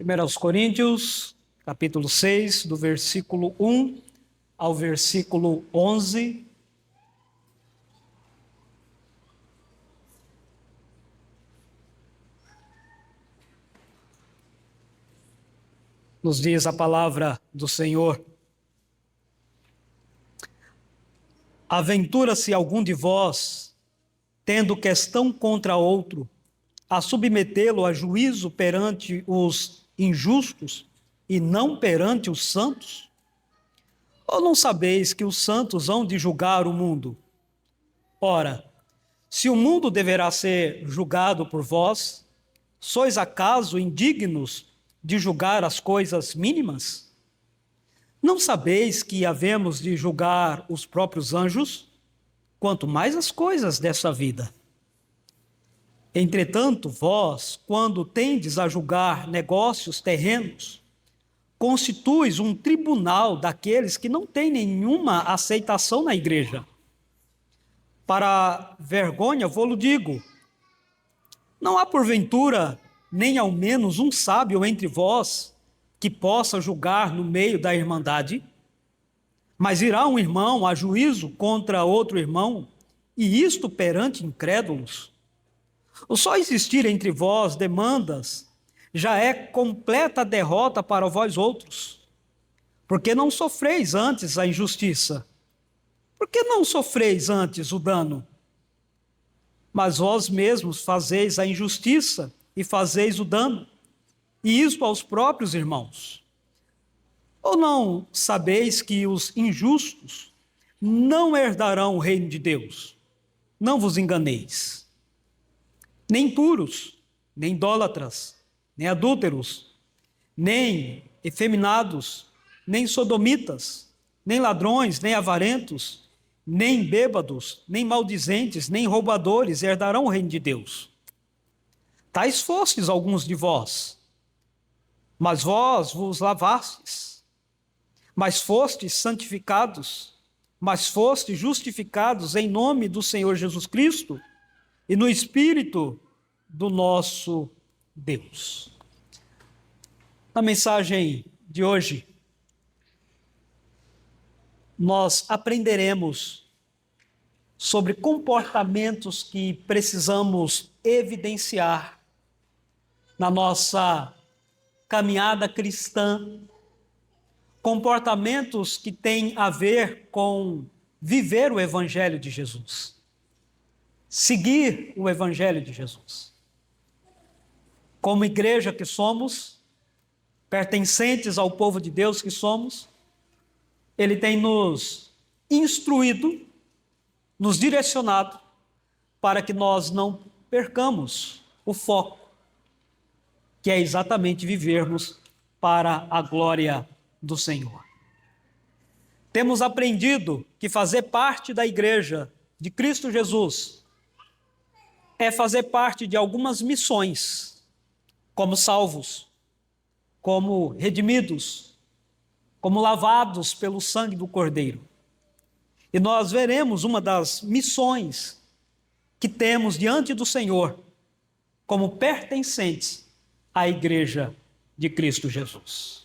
1 Coríntios, capítulo 6, do versículo 1 ao versículo 11. Nos diz a palavra do Senhor: aventura-se algum de vós, tendo questão contra outro, a submetê-lo a juízo perante os injustos e não perante os santos? Ou não sabeis que os santos hão de julgar o mundo? Ora, se o mundo deverá ser julgado por vós, sois acaso indignos de julgar as coisas mínimas? Não sabeis que havemos de julgar os próprios anjos? Quanto mais as coisas dessa vida. Entretanto, vós, quando tendes a julgar negócios terrenos, constituis um tribunal daqueles que não têm nenhuma aceitação na igreja. Para vergonha vou-lo digo: não há porventura nem ao menos um sábio entre vós que possa julgar no meio da irmandade? Mas irá um irmão a juízo contra outro irmão, e isto perante incrédulos? O só existir entre vós demandas já é completa derrota para vós outros, porque não sofreis antes a injustiça. Por que não sofreis antes o dano? Mas vós mesmos fazeis a injustiça e fazeis o dano, e isto aos próprios irmãos. Ou não sabeis que os injustos não herdarão o reino de Deus? Não vos enganeis. Nem puros, nem idólatras, nem adúlteros, nem efeminados, nem sodomitas, nem ladrões, nem avarentos, nem bêbados, nem maldizentes, nem roubadores herdarão o reino de Deus. Tais fostes alguns de vós, mas vós vos lavastes, mas fostes santificados, mas fostes justificados em nome do Senhor Jesus Cristo e no Espírito do nosso Deus. Na mensagem de hoje, nós aprenderemos sobre comportamentos que precisamos evidenciar na nossa caminhada cristã, comportamentos que têm a ver com viver o Evangelho de Jesus, seguir o Evangelho de Jesus. Como igreja que somos, pertencentes ao povo de Deus que somos, Ele tem nos instruído, nos direcionado, para que nós não percamos o foco, que é exatamente vivermos para a glória do Senhor. Temos aprendido que fazer parte da igreja de Cristo Jesus é fazer parte de algumas missões, como salvos, como redimidos, como lavados pelo sangue do Cordeiro. E nós veremos uma das missões que temos diante do Senhor como pertencentes à igreja de Cristo Jesus.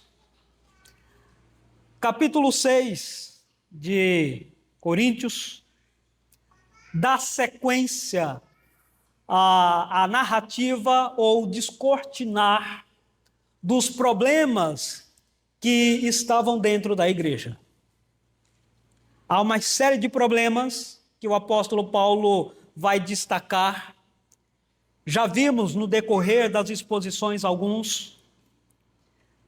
Capítulo 6 de Coríntios dá sequência à narrativa ou descortinar dos problemas que estavam dentro da igreja. Há uma série de problemas que o apóstolo Paulo vai destacar. Já vimos no decorrer das exposições alguns.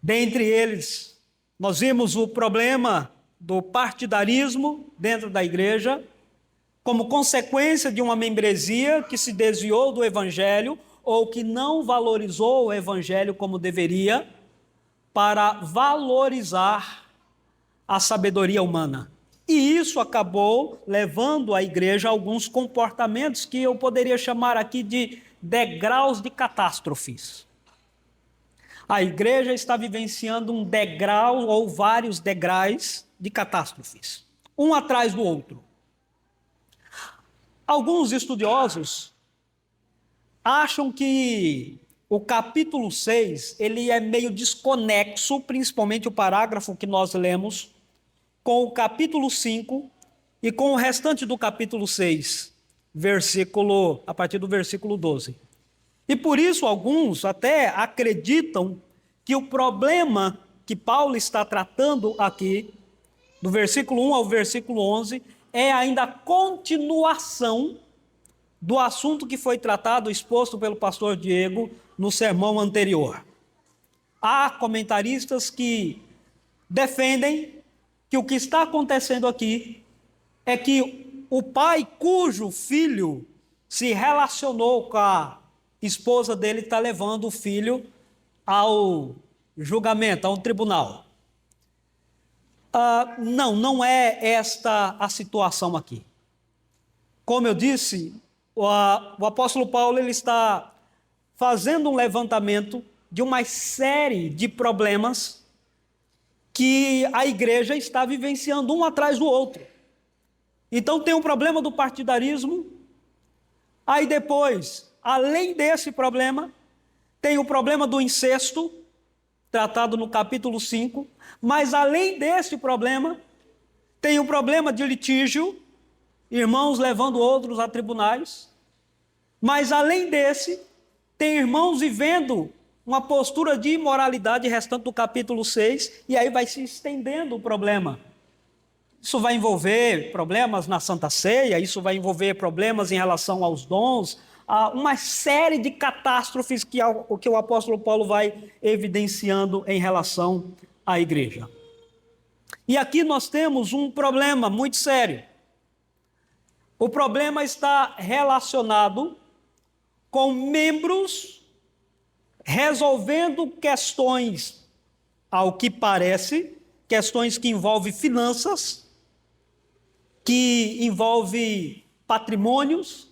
Dentre eles, nós vimos o problema do partidarismo dentro da igreja, como consequência de uma membresia que se desviou do Evangelho ou que não valorizou o Evangelho como deveria, para valorizar a sabedoria humana. E isso acabou levando a igreja a alguns comportamentos que eu poderia chamar aqui de degraus de catástrofes. A igreja está vivenciando um degrau ou vários degraus de catástrofes, um atrás do outro. Alguns estudiosos acham que o capítulo 6, ele é meio desconexo, principalmente o parágrafo que nós lemos, com o capítulo 5 e com o restante do capítulo 6, a partir do versículo 12. E por isso alguns até acreditam que o problema que Paulo está tratando aqui, do versículo 1 ao versículo 11, é ainda a continuação do assunto que foi tratado, exposto pelo pastor Diego no sermão anterior. Há comentaristas que defendem que o que está acontecendo aqui é que o pai cujo filho se relacionou com a esposa dele está levando o filho ao julgamento, a um tribunal. Não é esta a situação aqui. Como eu disse, o apóstolo Paulo ele está fazendo um levantamento de uma série de problemas que a igreja está vivenciando um atrás do outro. Então tem o problema do partidarismo, aí depois, além desse problema, tem o problema do incesto, tratado no capítulo 5, mas além desse problema, tem o problema de litígio, irmãos levando outros a tribunais, mas além desse, tem irmãos vivendo uma postura de imoralidade, restante do capítulo 6, e aí vai se estendendo o problema. Isso vai envolver problemas na Santa Ceia, isso vai envolver problemas em relação aos dons, uma série de catástrofes que o apóstolo Paulo vai evidenciando em relação à igreja. E aqui nós temos um problema muito sério. O problema está relacionado com membros resolvendo questões, ao que parece, questões que envolvem finanças, que envolvem patrimônios,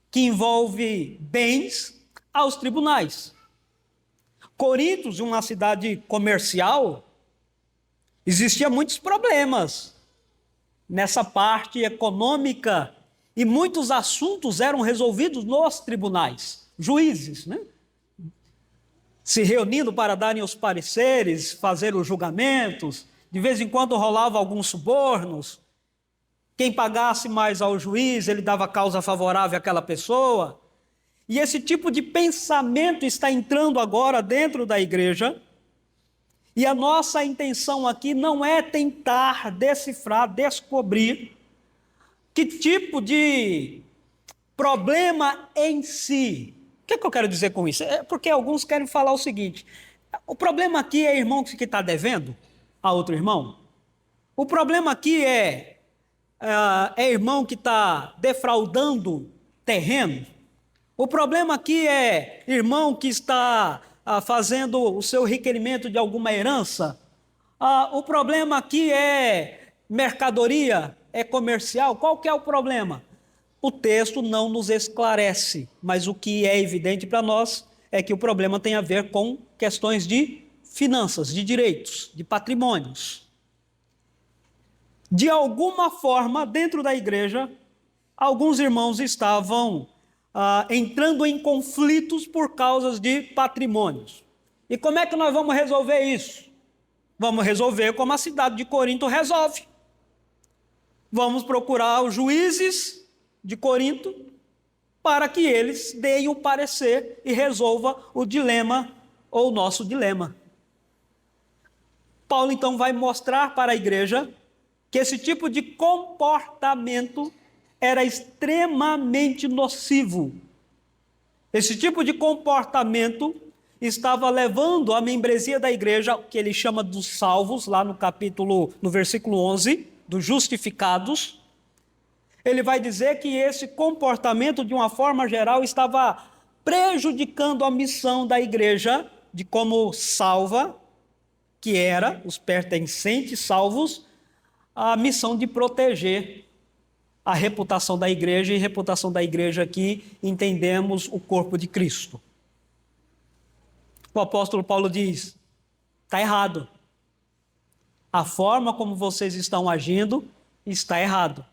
que envolvem bens, aos tribunais. Corinto, uma cidade comercial, existia muitos problemas nessa parte econômica e muitos assuntos eram resolvidos nos tribunais, juízes, né? Se reunindo para darem os pareceres, fazer os julgamentos, de vez em quando rolava alguns subornos, quem pagasse mais ao juiz, ele dava causa favorável àquela pessoa, e esse tipo de pensamento está entrando agora dentro da igreja, e a nossa intenção aqui não é tentar decifrar, descobrir que tipo de problema em si. O que é que eu quero dizer com isso? É porque alguns querem falar o seguinte: o problema aqui é irmão que está devendo a outro irmão? O problema aqui é irmão que está defraudando terreno? O problema aqui é irmão que está fazendo o seu requerimento de alguma herança? O problema aqui é mercadoria, é comercial? Qual que é o problema? O texto não nos esclarece, mas o que é evidente para nós é que o problema tem a ver com questões de finanças, de direitos, de patrimônios. De alguma forma, dentro da igreja, alguns irmãos estavam entrando em conflitos por causa de patrimônios. E como é que nós vamos resolver isso? Vamos resolver como a cidade de Corinto resolve. Vamos procurar os juízes de Corinto para que eles deem o parecer e resolva o dilema ou o nosso dilema. Paulo então vai mostrar para a igreja que esse tipo de comportamento era extremamente nocivo. Esse tipo de comportamento estava levando a membresia da igreja, que ele chama dos salvos, lá no versículo 11, dos justificados. Ele vai dizer que esse comportamento, de uma forma geral, estava prejudicando a missão da igreja, de como salva, que era, os pertencentes salvos, a missão de proteger a reputação da igreja, e reputação da igreja aqui, entendemos o corpo de Cristo. O apóstolo Paulo diz: está errado. A forma como vocês estão agindo está errado.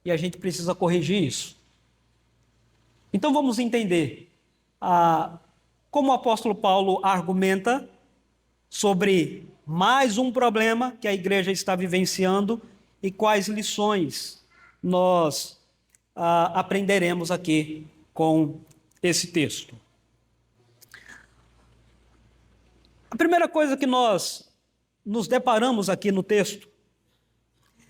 E a gente precisa corrigir isso. Então vamos entender. como o apóstolo Paulo argumenta sobre mais um problema que a igreja está vivenciando e quais lições nós aprenderemos aqui com esse texto. A primeira coisa que nós nos deparamos aqui no texto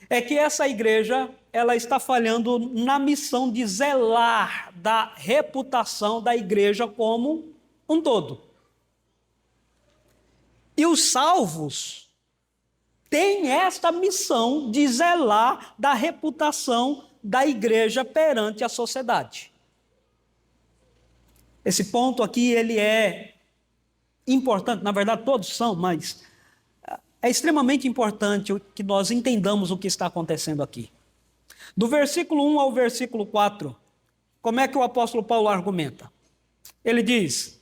é que essa igreja, ela está falhando na missão de zelar da reputação da igreja como um todo. E os salvos têm esta missão de zelar da reputação da igreja perante a sociedade. Esse ponto aqui, ele é importante, na verdade todos são, mas é extremamente importante que nós entendamos o que está acontecendo aqui. Do versículo 1 ao versículo 4, como é que o apóstolo Paulo argumenta? Ele diz: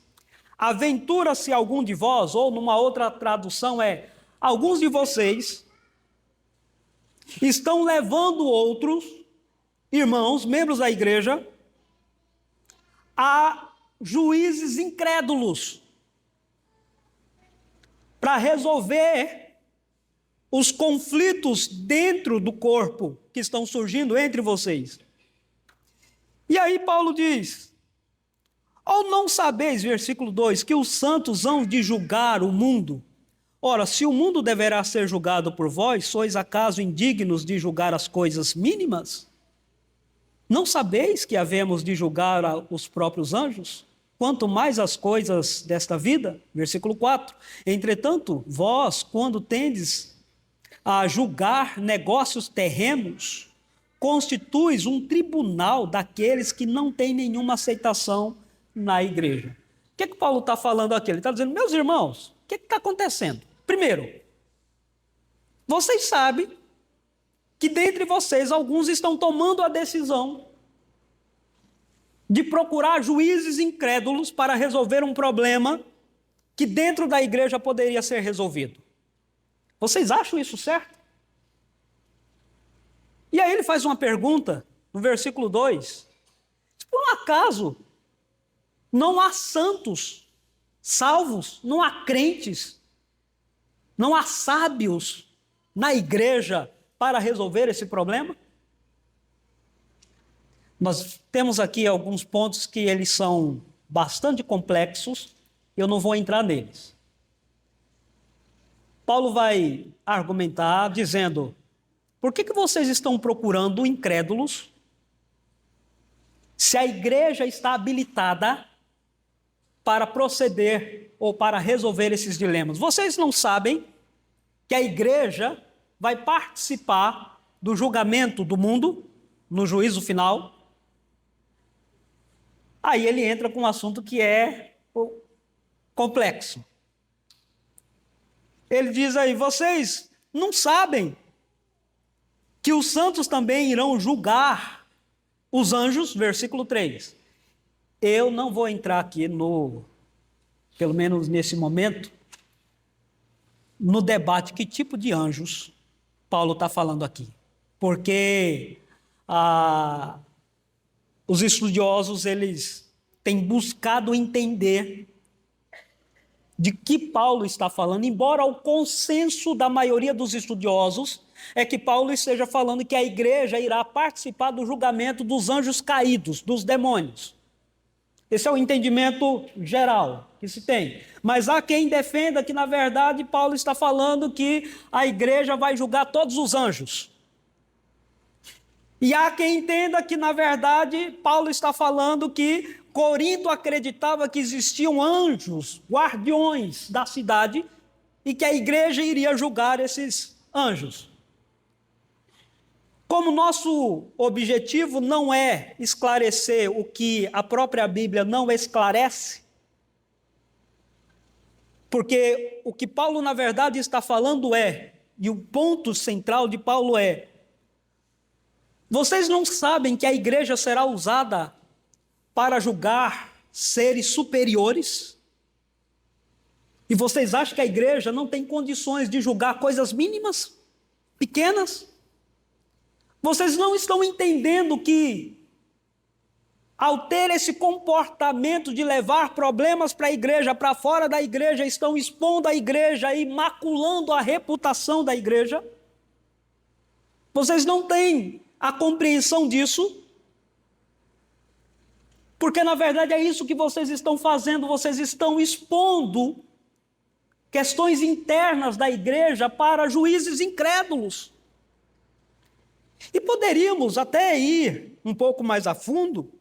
aventura-se algum de vós, ou numa outra tradução alguns de vocês estão levando outros irmãos, membros da igreja, a juízes incrédulos, para resolver os conflitos dentro do corpo que estão surgindo entre vocês. E aí Paulo diz: ou não sabeis, versículo 2, que os santos hão de julgar o mundo? Ora, se o mundo deverá ser julgado por vós, sois acaso indignos de julgar as coisas mínimas? Não sabeis que havemos de julgar os próprios anjos? Quanto mais as coisas desta vida? Versículo 4. Entretanto, vós, quando tendes a julgar negócios terrenos, constituis um tribunal daqueles que não têm nenhuma aceitação na igreja. O que Paulo está falando aqui? Ele está dizendo: meus irmãos, o que está acontecendo? Primeiro, vocês sabem que dentre vocês alguns estão tomando a decisão de procurar juízes incrédulos para resolver um problema que dentro da igreja poderia ser resolvido. Vocês acham isso certo? E aí ele faz uma pergunta no versículo 2. Por um acaso não há santos salvos, não há crentes, não há sábios na igreja para resolver esse problema? Nós temos aqui alguns pontos que eles são bastante complexos, eu não vou entrar neles. Paulo vai argumentar dizendo: por que vocês estão procurando incrédulos se a igreja está habilitada para proceder ou para resolver esses dilemas? Vocês não sabem que a igreja vai participar do julgamento do mundo, no juízo final? Aí ele entra com um assunto que é complexo. Ele diz aí: vocês não sabem que os santos também irão julgar os anjos? Versículo 3. Eu não vou entrar aqui pelo menos nesse momento, no debate que tipo de anjos Paulo está falando aqui. Porque os estudiosos, eles têm buscado entender de que Paulo está falando, embora o consenso da maioria dos estudiosos é que Paulo esteja falando que a igreja irá participar do julgamento dos anjos caídos, dos demônios. Esse é o entendimento geral que se tem. Mas há quem defenda que, na verdade, Paulo está falando que a igreja vai julgar todos os anjos. E há quem entenda que, na verdade, Paulo está falando que Corinto acreditava que existiam anjos, guardiões da cidade, e que a igreja iria julgar esses anjos. Como nosso objetivo não é esclarecer o que a própria Bíblia não esclarece, porque o que Paulo, na verdade, está falando e o ponto central de Paulo vocês não sabem que a igreja será usada para julgar seres superiores? E vocês acham que a igreja não tem condições de julgar coisas mínimas, pequenas? Vocês não estão entendendo que ao ter esse comportamento de levar problemas para a igreja, para fora da igreja, estão expondo a igreja e maculando a reputação da igreja? Vocês não têm a compreensão disso? Porque, na verdade, é isso que vocês estão fazendo, vocês estão expondo questões internas da igreja para juízes incrédulos. E poderíamos até ir um pouco mais a fundo,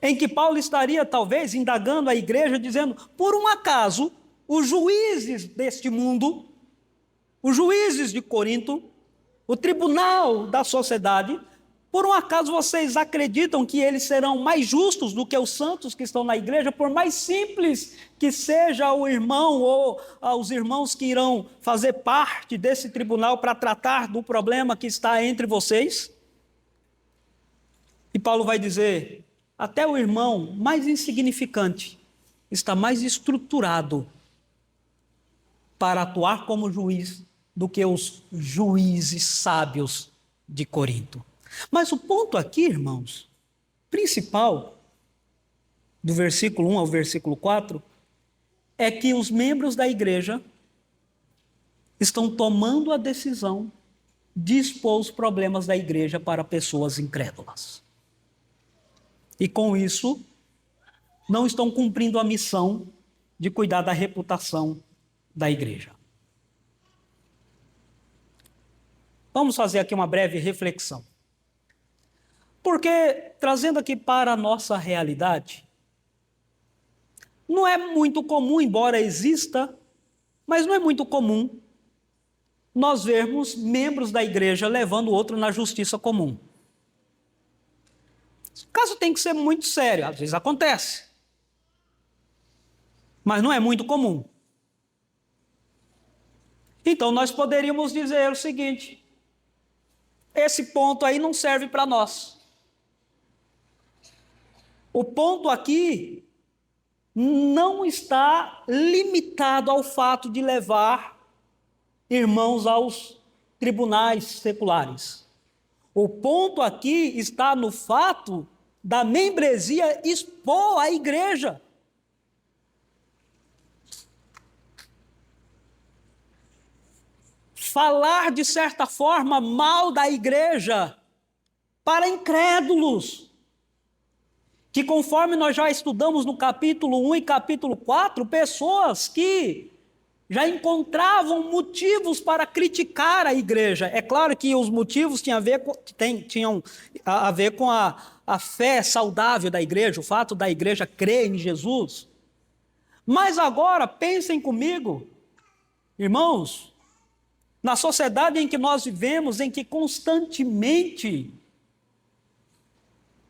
em que Paulo estaria talvez indagando a igreja, dizendo, por um acaso, os juízes deste mundo, os juízes de Corinto, o tribunal da sociedade, por um acaso vocês acreditam que eles serão mais justos do que os santos que estão na igreja, por mais simples que seja o irmão ou os irmãos que irão fazer parte desse tribunal para tratar do problema que está entre vocês? E Paulo vai dizer, até o irmão mais insignificante está mais estruturado para atuar como juiz do que os juízes sábios de Corinto. Mas o ponto aqui, irmãos, principal, do versículo 1 ao versículo 4, é que os membros da igreja estão tomando a decisão de expor os problemas da igreja para pessoas incrédulas. E com isso, não estão cumprindo a missão de cuidar da reputação da igreja. Vamos fazer aqui uma breve reflexão. Porque, trazendo aqui para a nossa realidade, não é muito comum, embora exista, mas não é muito comum nós vermos membros da igreja levando o outro na justiça comum. O caso tem que ser muito sério, às vezes acontece, mas não é muito comum. Então nós poderíamos dizer o seguinte, esse ponto aí não serve para nós. O ponto aqui não está limitado ao fato de levar irmãos aos tribunais seculares. O ponto aqui está no fato da membresia expor a igreja. Falar, de certa forma, mal da igreja para incrédulos. Que conforme nós já estudamos no capítulo 1 e capítulo 4, pessoas que já encontravam motivos para criticar a igreja. É claro que os motivos tinham a ver com a fé saudável da igreja, o fato da igreja crer em Jesus. Mas agora, pensem comigo, irmãos, na sociedade em que nós vivemos, em que constantemente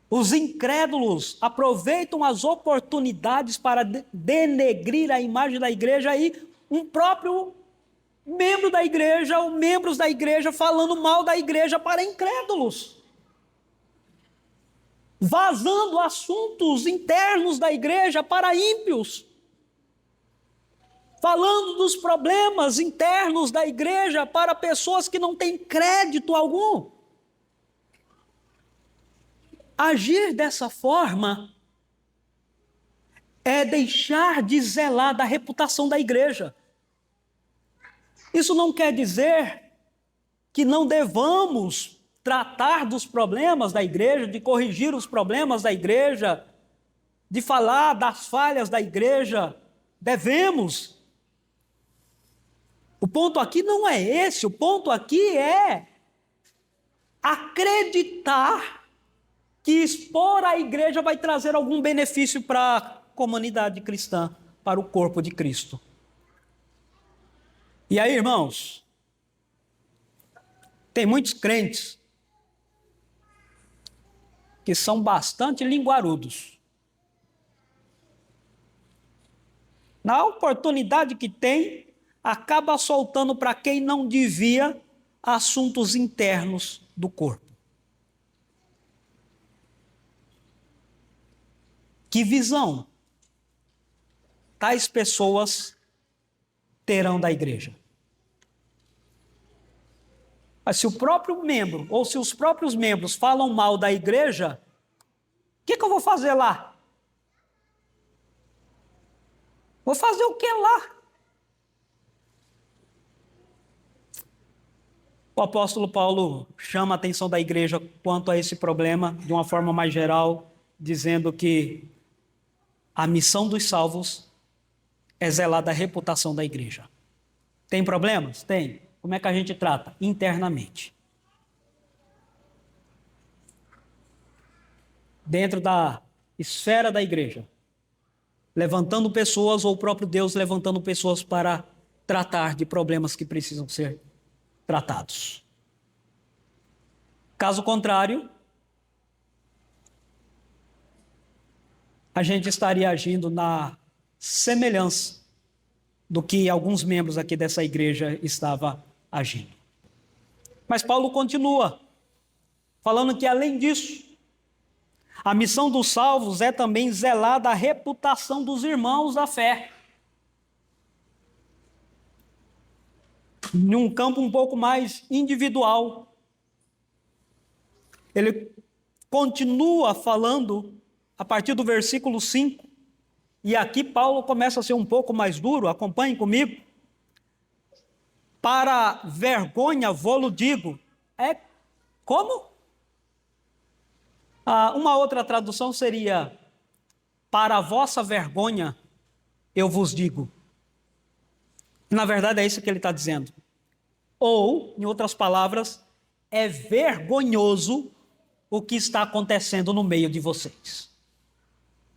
os incrédulos aproveitam as oportunidades para denegrir a imagem da igreja e um próprio membro da igreja ou membros da igreja falando mal da igreja para incrédulos. Vazando assuntos internos da igreja para ímpios. Falando dos problemas internos da igreja para pessoas que não têm crédito algum. Agir dessa forma é deixar de zelar da reputação da igreja. Isso não quer dizer que não devamos tratar dos problemas da igreja, de corrigir os problemas da igreja, de falar das falhas da igreja. Devemos. O ponto aqui não é esse, o ponto aqui é acreditar que expor a igreja vai trazer algum benefício para a comunidade cristã, para o corpo de Cristo. E aí, irmãos, tem muitos crentes que são bastante linguarudos. Na oportunidade que tem, acaba soltando para quem não devia assuntos internos do corpo. Que visão tais pessoas terão da igreja? Mas se o próprio membro, ou se os próprios membros falam mal da igreja, que eu vou fazer lá? Vou fazer o que lá? O apóstolo Paulo chama a atenção da igreja quanto a esse problema de uma forma mais geral, dizendo que a missão dos salvos é zelar da reputação da igreja. Tem problemas? Tem. Como é que a gente trata? Internamente. Dentro da esfera da igreja. Levantando pessoas, ou o próprio Deus levantando pessoas para tratar de problemas que precisam ser tratados. Caso contrário, a gente estaria agindo na semelhança do que alguns membros aqui dessa igreja estavam agindo. Mas Paulo continua, falando que além disso, a missão dos salvos é também zelar da reputação dos irmãos da fé. Em um campo um pouco mais individual. Ele continua falando a partir do versículo 5, e aqui Paulo começa a ser um pouco mais duro, acompanhem comigo. Para vergonha vou-lo digo. Como? Uma outra tradução seria, para a vossa vergonha eu vos digo. Na verdade é isso que ele está dizendo. Ou, em outras palavras, é vergonhoso o que está acontecendo no meio de vocês.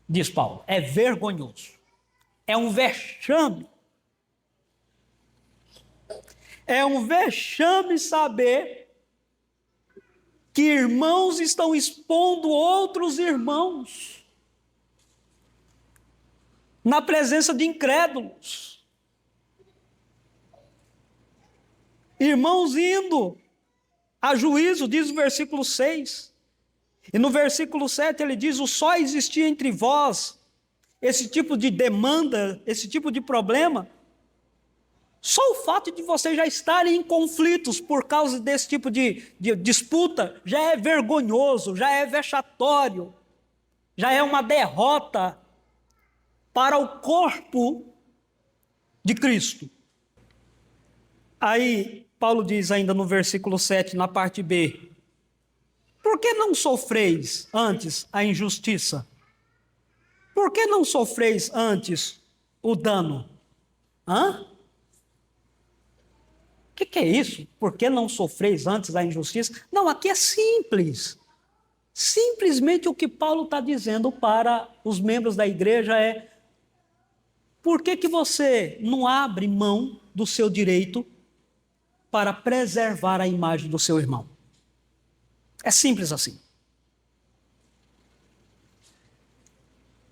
Diz Paulo, é vergonhoso. É um vexame. É um vexame saber que irmãos estão expondo outros irmãos na presença de incrédulos. Irmãos indo a juízo, diz o versículo 6. E no versículo 7 ele diz, o só existia entre vós esse tipo de demanda, esse tipo de problema, só o fato de vocês já estarem em conflitos por causa desse tipo de disputa, já é vergonhoso, já é vexatório, já é uma derrota para o corpo de Cristo. Aí, Paulo diz ainda no versículo 7, na parte B, por que não sofreis antes a injustiça? Por que não sofreis antes o dano? O que é isso? Por que não sofreis antes a injustiça? Não, aqui é simples. Simplesmente o que Paulo está dizendo para os membros da igreja é, por que você não abre mão do seu direito para preservar a imagem do seu irmão? É simples assim.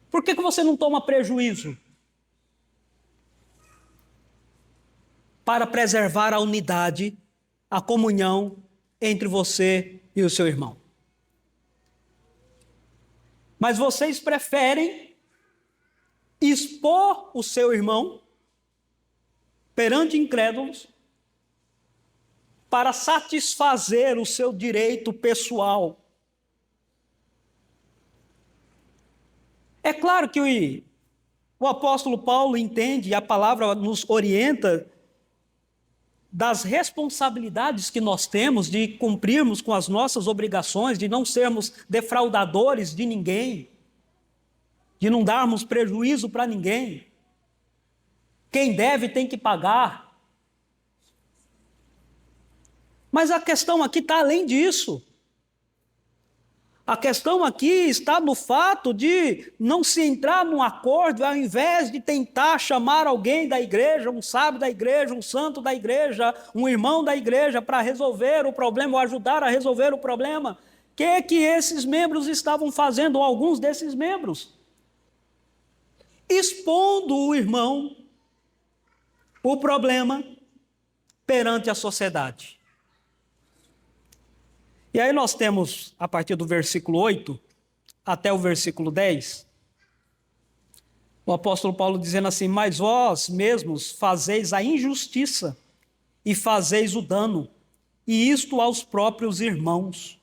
Por que você não toma prejuízo para preservar a unidade, a comunhão entre você e o seu irmão? Mas vocês preferem expor o seu irmão perante incrédulos para satisfazer o seu direito pessoal. É claro que o apóstolo Paulo entende, a palavra nos orienta das responsabilidades que nós temos de cumprirmos com as nossas obrigações, de não sermos defraudadores de ninguém, de não darmos prejuízo para ninguém. Quem deve tem que pagar. Mas a questão aqui está além disso. A questão aqui está no fato de não se entrar num acordo, ao invés de tentar chamar alguém da igreja, um sábio da igreja, um santo da igreja, um irmão da igreja para resolver o problema, ou ajudar a resolver o problema. O que esses membros estavam fazendo, ou alguns desses membros? Expondo o irmão, o problema, perante a sociedade. E aí nós temos, a partir do versículo 8 até o versículo 10, o apóstolo Paulo dizendo assim, mas vós mesmos fazeis a injustiça e fazeis o dano, e isto aos próprios irmãos.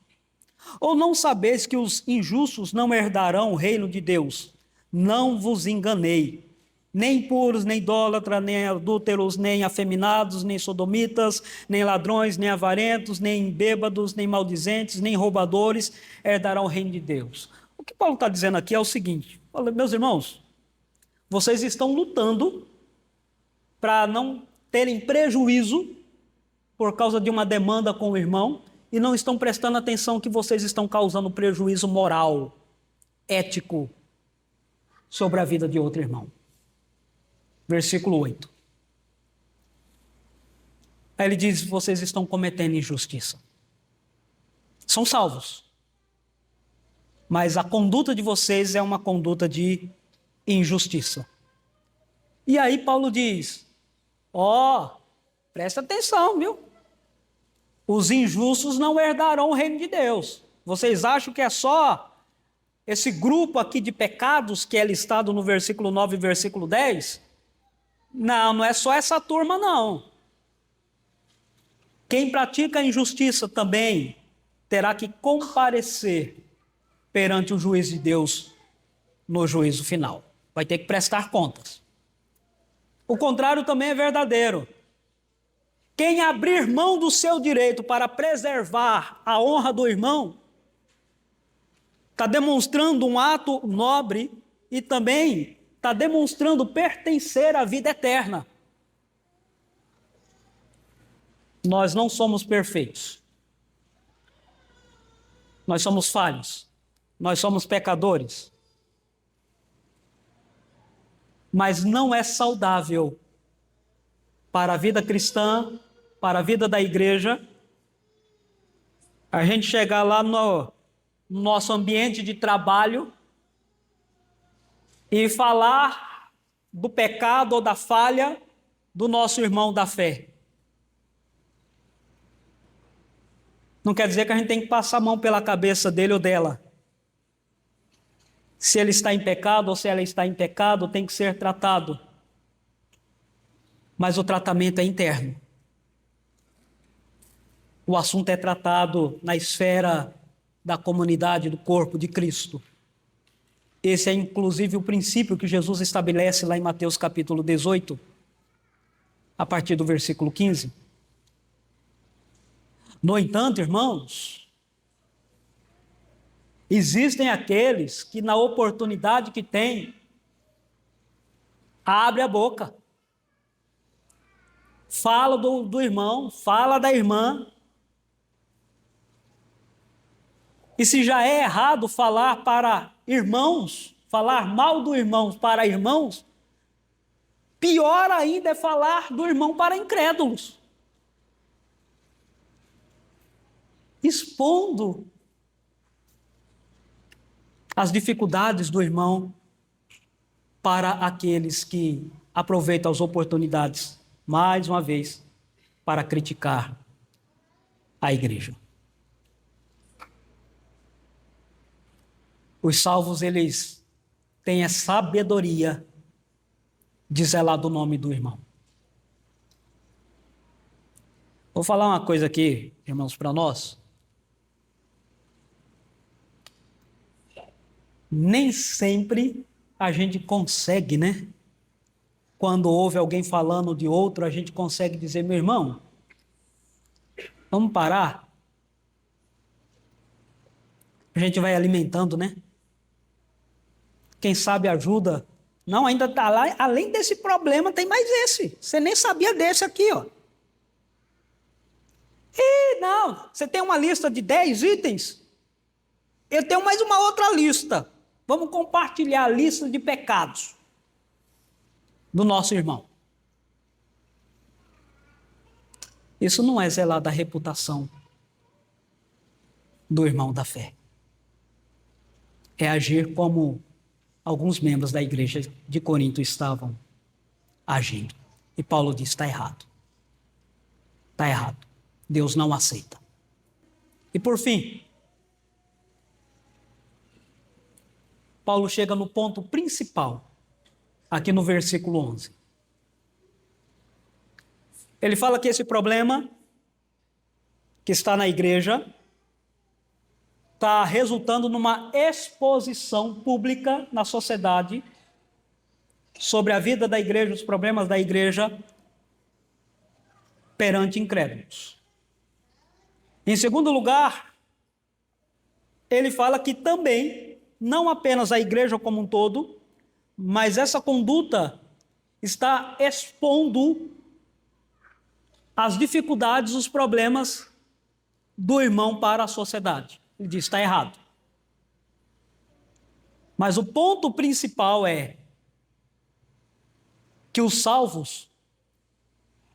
Ou não sabeis que os injustos não herdarão o reino de Deus? Não vos enganei. Nem impuros, nem idólatras, nem adúlteros, nem afeminados, nem sodomitas, nem ladrões, nem avarentos, nem bêbados, nem maldizentes, nem roubadores herdarão o reino de Deus. O que Paulo está dizendo aqui é o seguinte: meus irmãos, vocês estão lutando para não terem prejuízo por causa de uma demanda com o irmão e não estão prestando atenção que vocês estão causando prejuízo moral, ético, sobre a vida de outro irmão. Versículo 8. Aí ele diz: vocês estão cometendo injustiça. São salvos, mas a conduta de vocês é uma conduta de injustiça. E aí Paulo diz: presta atenção, viu? Os injustos não herdarão o reino de Deus. Vocês acham que é só esse grupo aqui de pecados que é listado no versículo 9 e versículo 10? Não, não é só essa turma, não. Quem pratica a injustiça também terá que comparecer perante o juiz de Deus no juízo final. Vai ter que prestar contas. O contrário também é verdadeiro. Quem abrir mão do seu direito para preservar a honra do irmão, está demonstrando um ato nobre e também está demonstrando pertencer à vida eterna. Nós não somos perfeitos. Nós somos falhos. Nós somos pecadores. Mas não é saudável para a vida cristã, para a vida da igreja, a gente chegar lá no nosso ambiente de trabalho e falar do pecado ou da falha do nosso irmão da fé. Não quer dizer que a gente tem que passar a mão pela cabeça dele ou dela. Se ele está em pecado ou se ela está em pecado, tem que ser tratado. Mas o tratamento é interno. O assunto é tratado na esfera da comunidade, do corpo de Cristo. Esse é inclusive o princípio que Jesus estabelece lá em Mateus capítulo 18, a partir do versículo 15. No entanto, irmãos, existem aqueles que na oportunidade que têm, abre a boca, fala do irmão, fala da irmã. E se já é errado falar para irmãos, falar mal do irmão para irmãos, pior ainda é falar do irmão para incrédulos. Expondo as dificuldades do irmão para aqueles que aproveitam as oportunidades, mais uma vez, para criticar a igreja. Os salvos, eles têm a sabedoria de zelar do nome do irmão. Vou falar uma coisa aqui, irmãos, para nós. Nem sempre a gente consegue, né? Quando ouve alguém falando de outro, a gente consegue dizer: meu irmão, vamos parar? A gente vai alimentando, né? Quem sabe ajuda. Não, ainda está lá. Além desse problema, tem mais esse. Você nem sabia desse aqui, ó. E não, você tem uma lista de 10 itens? Eu tenho mais uma outra lista. Vamos compartilhar a lista de pecados do nosso irmão. Isso não é zelar da reputação do irmão da fé. É agir como alguns membros da igreja de Corinto estavam agindo. E Paulo diz: está errado. Está errado. Deus não aceita. E por fim, Paulo chega no ponto principal, aqui no versículo 11. Ele fala que esse problema que está na igreja está resultando numa exposição pública na sociedade sobre a vida da igreja, os problemas da igreja perante incrédulos. Em segundo lugar, ele fala que também, não apenas a igreja como um todo, mas essa conduta está expondo as dificuldades, os problemas do irmão para a sociedade. Ele diz, está errado. Mas o ponto principal é que os salvos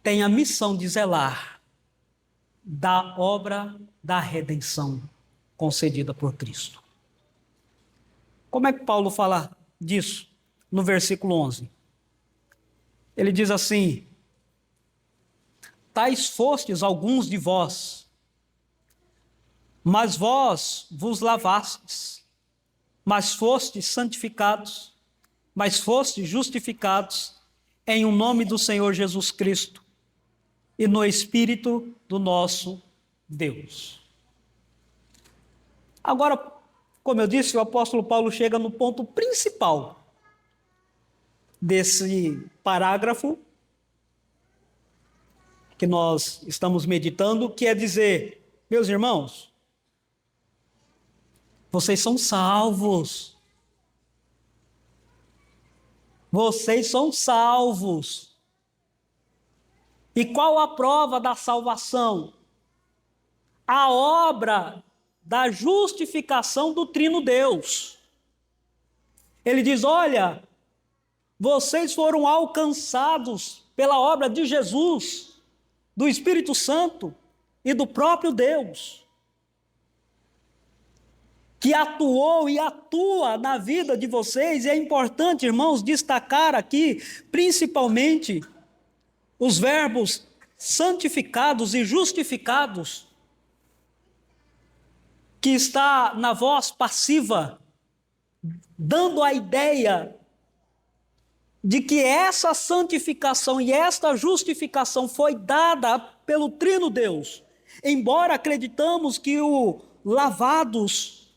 têm a missão de zelar da obra da redenção concedida por Cristo. Como é que Paulo fala disso no versículo 11? Ele diz assim: tais fostes alguns de vós, mas vós vos lavastes, mas fostes santificados, mas fostes justificados em o nome do Senhor Jesus Cristo e no Espírito do nosso Deus. Agora, como eu disse, o apóstolo Paulo chega no ponto principal desse parágrafo que nós estamos meditando, que é dizer, meus irmãos, vocês são salvos. Vocês são salvos. E qual a prova da salvação? A obra da justificação do Trino Deus. Ele diz, olha, vocês foram alcançados pela obra de Jesus, do Espírito Santo e do próprio Deus, que atuou e atua na vida de vocês. E é importante, irmãos, destacar aqui, principalmente, os verbos santificados e justificados, que está na voz passiva, dando a ideia de que essa santificação e esta justificação foi dada pelo Trino Deus. Embora acreditamos que o lavados,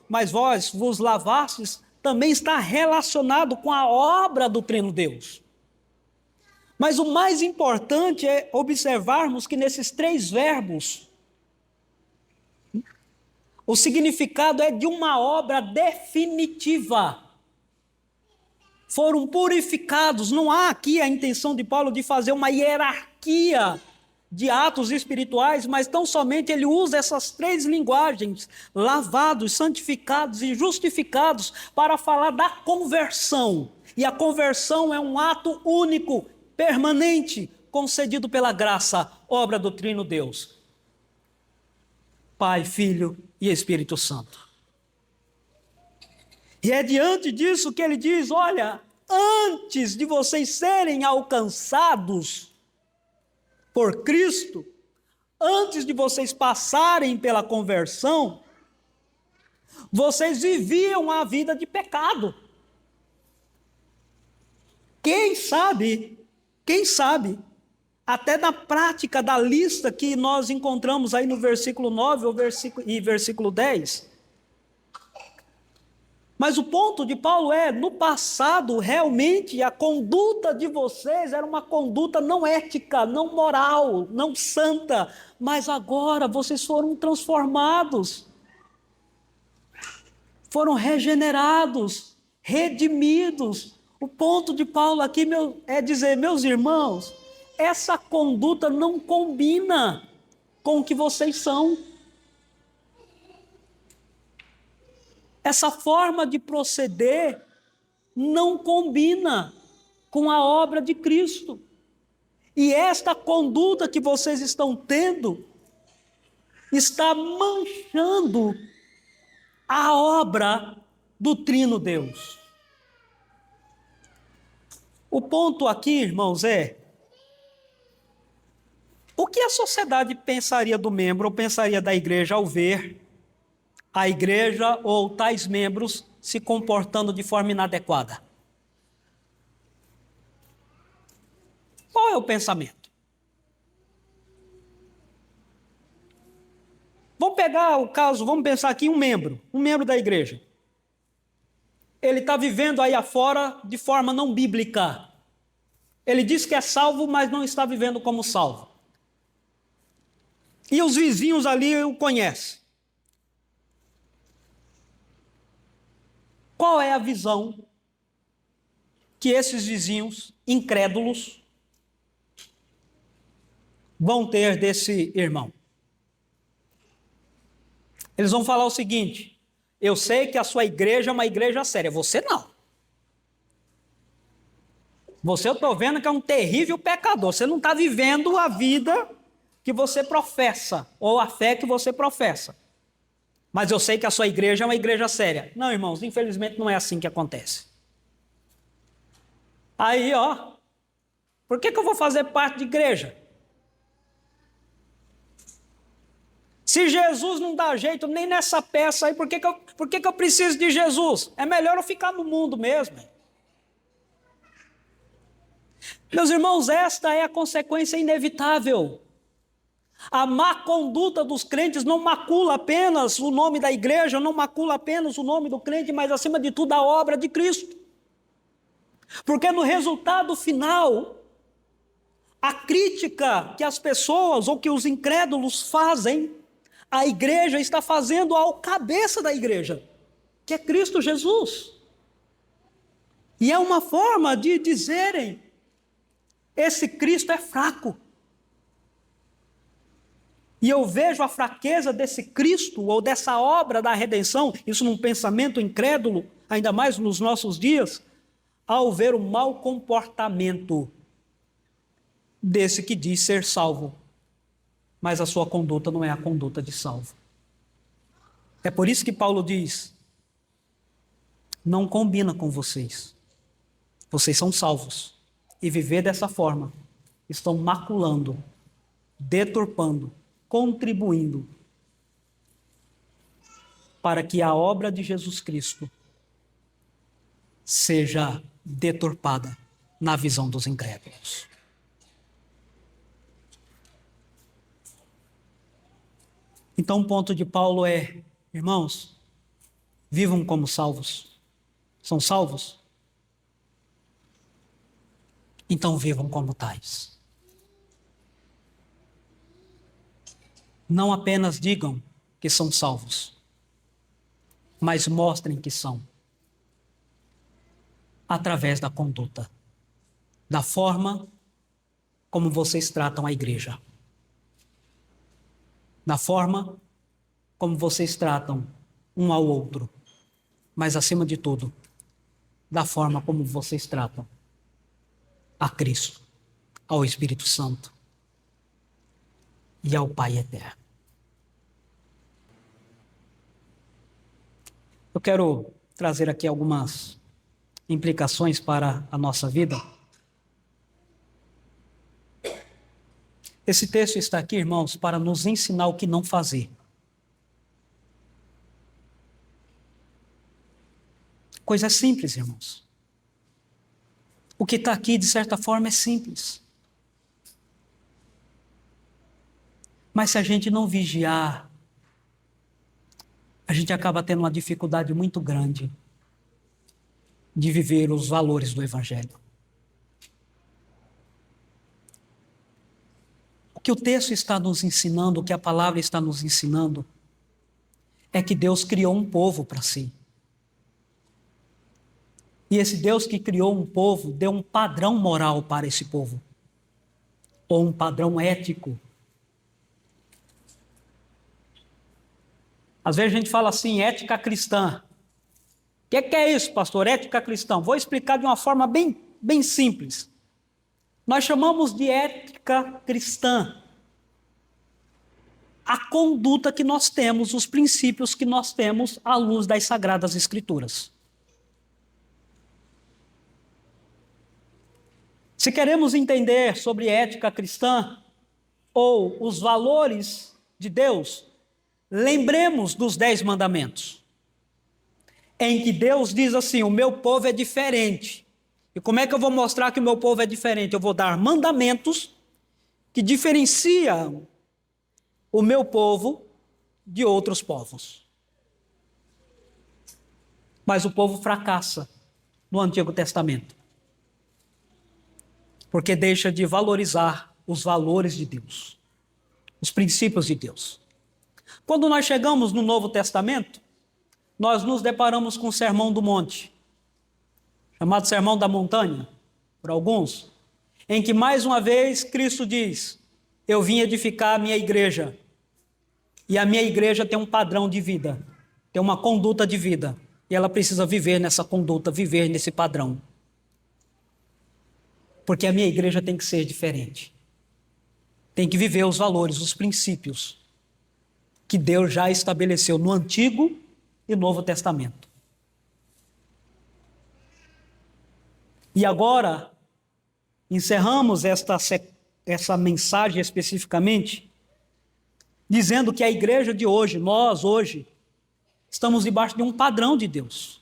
mas vós vos lavastes, também está relacionado com a obra do Trino Deus. Mas o mais importante é observarmos que nesses três verbos, o significado é de uma obra definitiva. Foram purificados. Não há aqui a intenção de Paulo de fazer uma hierarquia de atos espirituais, mas tão somente ele usa essas três linguagens, lavados, santificados e justificados, para falar da conversão. E a conversão é um ato único, permanente, concedido pela graça, obra do Trino Deus. Pai, Filho e Espírito Santo. E é diante disso que ele diz, olha, antes de vocês serem alcançados por Cristo, antes de vocês passarem pela conversão, vocês viviam a vida de pecado. Quem sabe, até na prática da lista que nós encontramos aí no versículo 9 e versículo 10. Mas o ponto de Paulo é, no passado, realmente, a conduta de vocês era uma conduta não ética, não moral, não santa, mas agora vocês foram transformados, foram regenerados, redimidos. O ponto de Paulo aqui é dizer, meus irmãos, essa conduta não combina com o que vocês são. Essa forma de proceder não combina com a obra de Cristo. E esta conduta que vocês estão tendo está manchando a obra do Trino Deus. O ponto aqui, irmãos, é o que a sociedade pensaria do membro ou pensaria da igreja ao ver a igreja ou tais membros se comportando de forma inadequada? Qual é o pensamento? Vamos pegar o caso, vamos pensar aqui um membro da igreja. Ele está vivendo aí afora de forma não bíblica. Ele diz que é salvo, mas não está vivendo como salvo. E os vizinhos ali o conhecem. Qual é a visão que esses vizinhos incrédulos vão ter desse irmão? Eles vão falar o seguinte: eu sei que a sua igreja é uma igreja séria, você não. Você, eu estou vendo que é um terrível pecador, você não está vivendo a vida que você professa, ou a fé que você professa. Mas eu sei que a sua igreja é uma igreja séria. Não, irmãos, infelizmente não é assim que acontece. Aí, por que eu vou fazer parte de igreja? Se Jesus não dá jeito nem nessa peça aí, por que eu preciso de Jesus? É melhor eu ficar no mundo mesmo. Meus irmãos, esta é a consequência inevitável. A má conduta dos crentes não macula apenas o nome da igreja, não macula apenas o nome do crente, mas acima de tudo a obra de Cristo. Porque no resultado final, a crítica que as pessoas ou que os incrédulos fazem, a igreja está fazendo ao cabeça da igreja, que é Cristo Jesus. E é uma forma de dizerem: esse Cristo é fraco. E eu vejo a fraqueza desse Cristo, ou dessa obra da redenção, isso num pensamento incrédulo, ainda mais nos nossos dias, ao ver o mau comportamento desse que diz ser salvo, mas a sua conduta não é a conduta de salvo. É por isso que Paulo diz: não combina com vocês. Vocês são salvos. E viver dessa forma, estão maculando, deturpando, contribuindo para que a obra de Jesus Cristo seja deturpada na visão dos incrédulos. Então o ponto de Paulo é: irmãos, vivam como salvos. São salvos? Então vivam como tais. Não apenas digam que são salvos, mas mostrem que são, através da conduta, da forma como vocês tratam a igreja, da forma como vocês tratam um ao outro, mas acima de tudo, da forma como vocês tratam a Cristo, ao Espírito Santo e ao Pai eterno. Eu quero trazer aqui algumas implicações para a nossa vida. Esse texto está aqui, irmãos, para nos ensinar o que não fazer. Coisa simples, irmãos. O que está aqui, de certa forma, é simples. Mas se a gente não vigiar, a gente acaba tendo uma dificuldade muito grande de viver os valores do Evangelho. O que o texto está nos ensinando, o que a palavra está nos ensinando, é que Deus criou um povo para si. E esse Deus que criou um povo, deu um padrão moral para esse povo, ou um padrão ético. Às vezes a gente fala assim, ética cristã. O que é isso, pastor? Ética cristã? Vou explicar de uma forma bem simples. Nós chamamos de ética cristã a conduta que nós temos, os princípios que nós temos à luz das Sagradas Escrituras. Se queremos entender sobre ética cristã ou os valores de Deus, lembremos dos 10 mandamentos, em que Deus diz assim: o meu povo é diferente. E como é que eu vou mostrar que o meu povo é diferente? Eu vou dar mandamentos que diferenciam o meu povo de outros povos. Mas o povo fracassa no Antigo Testamento, porque deixa de valorizar os valores de Deus, os princípios de Deus. Quando nós chegamos no Novo Testamento, nós nos deparamos com o Sermão do Monte, chamado Sermão da Montanha, por alguns, em que mais uma vez Cristo diz: eu vim edificar a minha igreja, e a minha igreja tem um padrão de vida, tem uma conduta de vida, e ela precisa viver nessa conduta, viver nesse padrão. Porque a minha igreja tem que ser diferente. Tem que viver os valores, os princípios que Deus já estabeleceu no Antigo e Novo Testamento. E agora, encerramos essa mensagem especificamente, dizendo que a igreja de hoje, nós hoje, estamos debaixo de um padrão de Deus.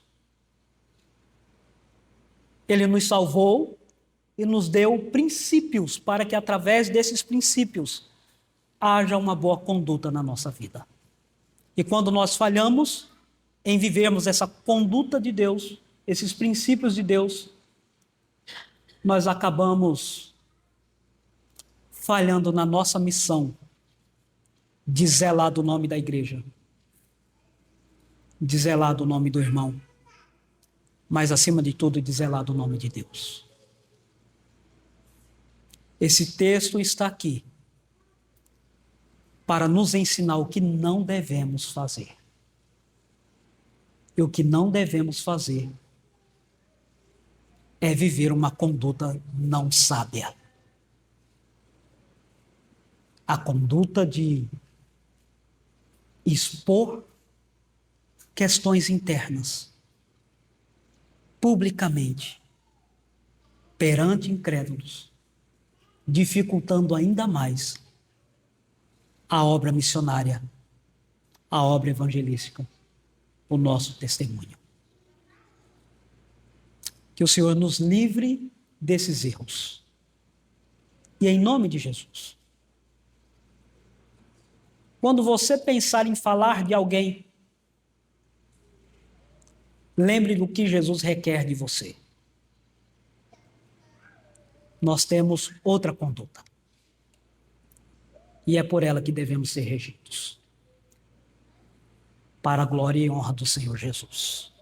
Ele nos salvou e nos deu princípios para que através desses princípios haja uma boa conduta na nossa vida. E quando nós falhamos em vivermos essa conduta de Deus, esses princípios de Deus, nós acabamos falhando na nossa missão de zelar do nome da igreja, de zelar do nome do irmão, mas acima de tudo de zelar do nome de Deus. Esse texto está aqui para nos ensinar o que não devemos fazer. E o que não devemos fazer é viver uma conduta não sábia. A conduta de expor questões internas publicamente perante incrédulos, dificultando ainda mais a obra missionária, a obra evangelística, o nosso testemunho. Que o Senhor nos livre desses erros. E em nome de Jesus, quando você pensar em falar de alguém, lembre do que Jesus requer de você. Nós temos outra conduta. E é por ela que devemos ser regidos. Para a glória e honra do Senhor Jesus.